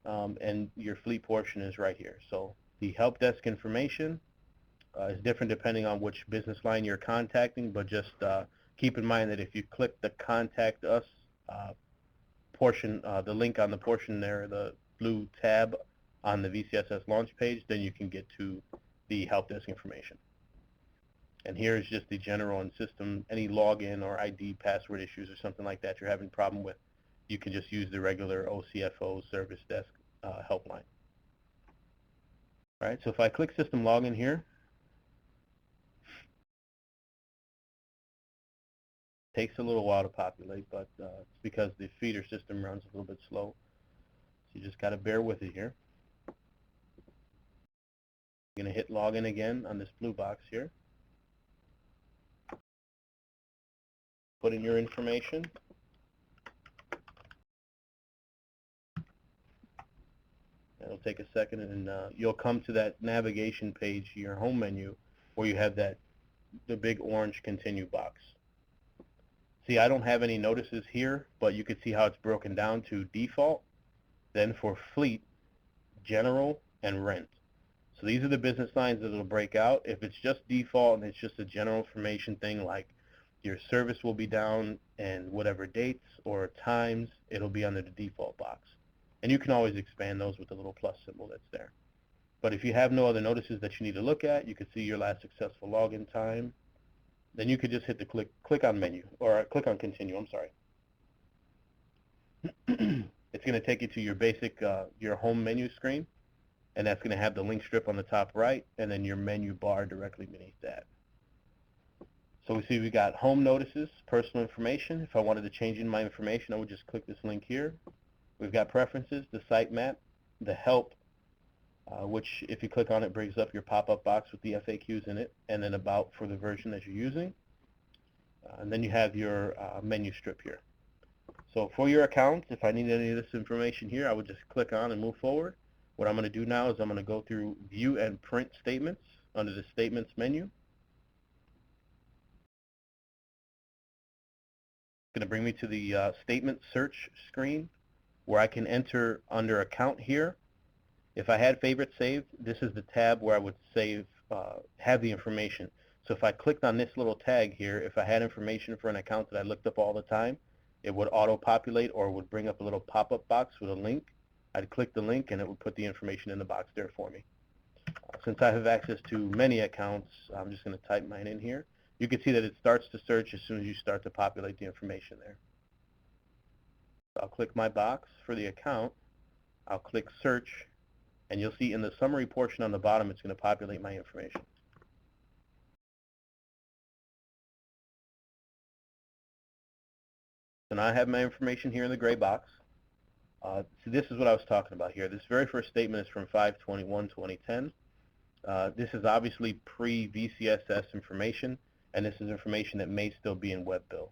And your fleet portion is right here. So the help desk information is different depending on which business line you're contacting, but just keep in mind that if you click the Contact Us portion, the link on the portion there, the blue tab on the VCSS launch page, then you can get to the help desk information. And here is just the general and system, any login or ID password issues or something like that you're having a problem with, you can just use the regular OCFO service desk helpline. All right, so if I click system login here, it takes a little while to populate, but it's because the feeder system runs a little bit slow. So you just got to bear with it here. I'm going to hit login again on this blue box here. Put in your information. It'll take a second, and you'll come to that navigation page, your home menu, where you have the big orange continue box. See, I don't have any notices here, but you can see how it's broken down to default, then for fleet, general, and rent. So these are the business lines that it'll break out. If it's just default and it's just a general information thing like your service will be down and whatever dates or times, it'll be under the default box. And you can always expand those with the little plus symbol that's there. But if you have no other notices that you need to look at, you can see your last successful login time. Then you could just hit the click on menu, or click on continue, I'm sorry. It's going to take you to your basic, your home menu screen, and that's going to have the link strip on the top right, and then your menu bar directly beneath that. So we see we got home notices, personal information. If I wanted to change in my information, I would just click this link here. We've got preferences, the site map, the help, which if you click on it brings up your pop-up box with the FAQs in it, and then about for the version that you're using. And then you have your menu strip here. So for your account, if I need any of this information here, I would just click on and move forward. What I'm going to do now is I'm going to go through View and Print Statements under the Statements menu. It's going to bring me to the Statement Search screen where I can enter under Account here. If I had favorites saved, this is the tab where I would save, have the information. So if I clicked on this little tag here, if I had information for an account that I looked up all the time, it would auto-populate or would bring up a little pop-up box with a link. I'd click the link and it would put the information in the box there for me. Since I have access to many accounts, I'm just going to type mine in here. You can see that it starts to search as soon as you start to populate the information there. So I'll click my box for the account. I'll click search, and you'll see in the summary portion on the bottom, it's going to populate my information. So now I have my information here in the gray box. So this is what I was talking about here. This very first statement is from 5/21/2010. This is obviously pre-VCSS information, and this is information that may still be in Webbill.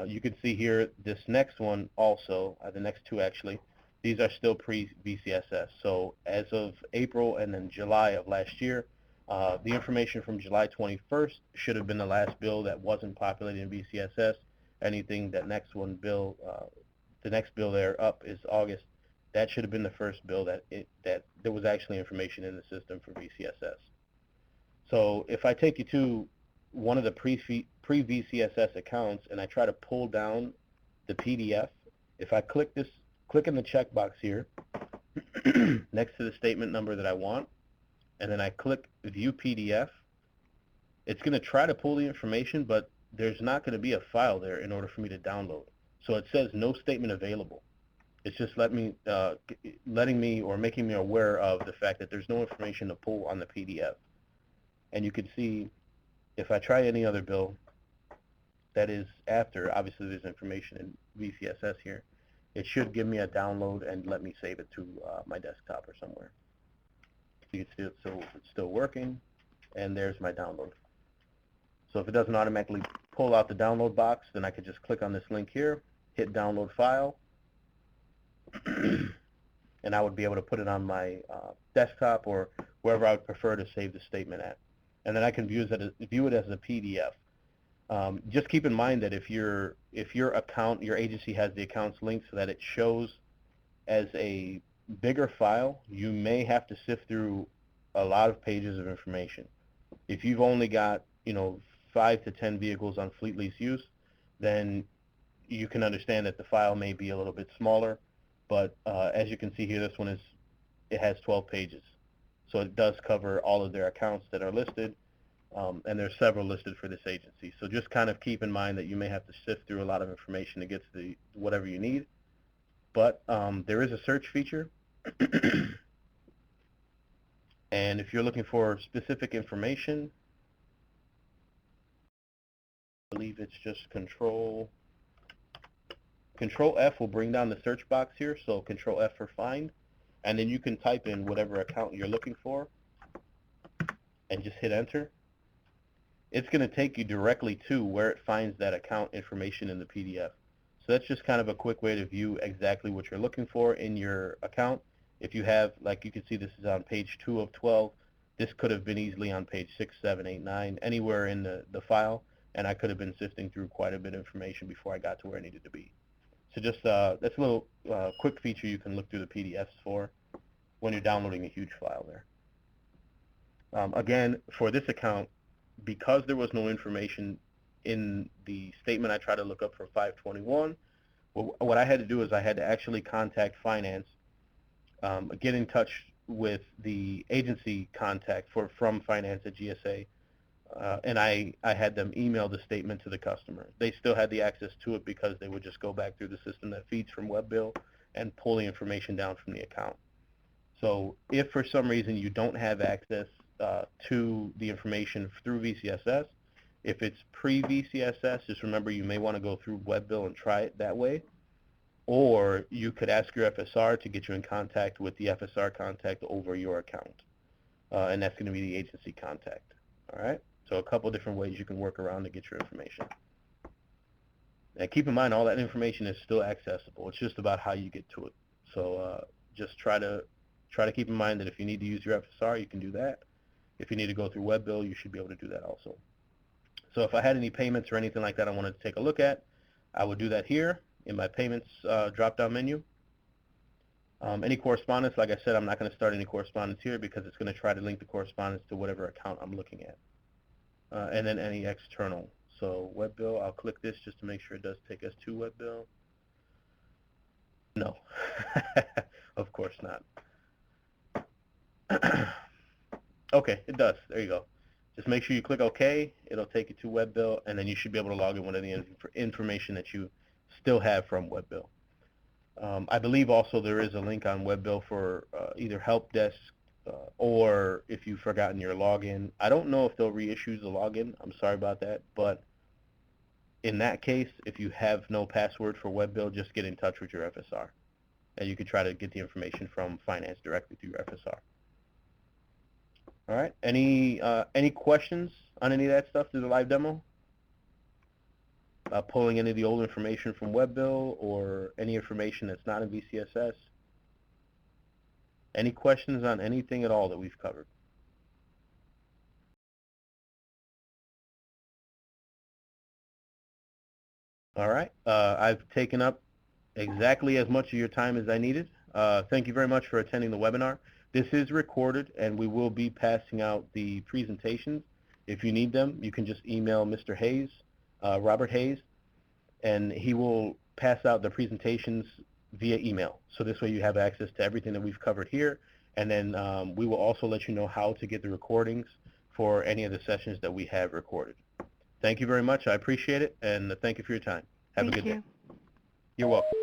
You can see here this next one also, the next two actually, these are still pre-VCSS. So as of April and then July of last year, the information from July 21st should have been the last bill that wasn't populated in VCSS. Anything that next one bill, the next bill there up is August. That should have been the first bill that there was actually information in the system for VCSS. So if I take you to one of the pre-VCSS accounts and I try to pull down the PDF, if I click in the checkbox here next to the statement number that I want, and then I click View PDF, it's going to try to pull the information, but there's not going to be a file there in order for me to download. So it says no statement available. It's just letting me or making me aware of the fact that there's no information to pull on the PDF. And you can see if I try any other bill that is after, obviously there's information in VCSS here, it should give me a download and let me save it to my desktop or somewhere. You can see it's still working, and there's my download. So if it doesn't automatically pull out the download box, then I could just click on this link here, hit download file, and I would be able to put it on my desktop or wherever I would prefer to save the statement at. And then I can view it as a PDF. Just keep in mind that if your account, your agency has the accounts linked so that it shows as a bigger file, you may have to sift through a lot of pages of information. If you've only got 5 to 10 vehicles on fleet lease use, then you can understand that the file may be a little bit smaller. But as you can see here, this one it has 12 pages. So it does cover all of their accounts that are listed, and there's several listed for this agency. So just kind of keep in mind that you may have to sift through a lot of information to get to whatever you need. But there is a search feature. And if you're looking for specific information, I believe it's just Control F will bring down the search box here, so Control F for find, and then you can type in whatever account you're looking for and just hit enter. It's going to take you directly to where it finds that account information in the PDF. So that's just kind of a quick way to view exactly what you're looking for in your account. If you have, like you can see, this is on page 2 of 12. This could have been easily on page 6, 7, 8, 9, anywhere in the file. and I could have been sifting through quite a bit of information before I got to where I needed to be. So just that's a little quick feature you can look through the PDFs for when you're downloading a huge file there. Again, for this account, because there was no information in the statement I tried to look up for 521, what I had to do is I had to actually contact finance, get in touch with the agency contact from finance at GSA, and I had them email the statement to the customer. They still had the access to it because they would just go back through the system that feeds from Webbill and pull the information down from the account. So if for some reason you don't have access to the information through VCSS, if it's pre-VCSS, just remember you may want to go through Webbill and try it that way. Or you could ask your FSR to get you in contact with the FSR contact over your account. And that's going to be the agency contact. All right? So a couple different ways you can work around to get your information. And keep in mind, all that information is still accessible. It's just about how you get to it. So just try to keep in mind that if you need to use your FSR, you can do that. If you need to go through Webbill, you should be able to do that also. So if I had any payments or anything like that I wanted to take a look at, I would do that here in my payments drop-down menu. Any correspondence, like I said, I'm not going to start any correspondence here because it's going to try to link the correspondence to whatever account I'm looking at. And then any external. So Webbill, I'll click this just to make sure it does take us to Webbill. No, of course not. Okay, it does. There you go. Just make sure you click OK. It'll take you to Webbill, and then you should be able to log in with any information that you still have from Webbill. I believe also there is a link on Webbill for either help desk or if you've forgotten your login. I don't know if they'll reissue the login. I'm sorry about that. But in that case, if you have no password for Webbill, just get in touch with your FSR. And you can try to get the information from finance directly through your FSR. All right. Any questions on any of that stuff through the live demo? Pulling any of the old information from Webbill or any information that's not in VCSS? Any questions on anything at all that we've covered? All right. I've taken up exactly as much of your time as I needed. Thank you very much for attending the webinar. This is recorded, and we will be passing out the presentations. If you need them, you can just email Mr. Hayes, Robert Hayes, and he will pass out the presentations via email. So this way you have access to everything that we've covered here, and then we will also let you know how to get the recordings for any of the sessions that we have recorded. Thank you very much. I appreciate it, and thank you for your time. Have a good day. Thank you. You're welcome.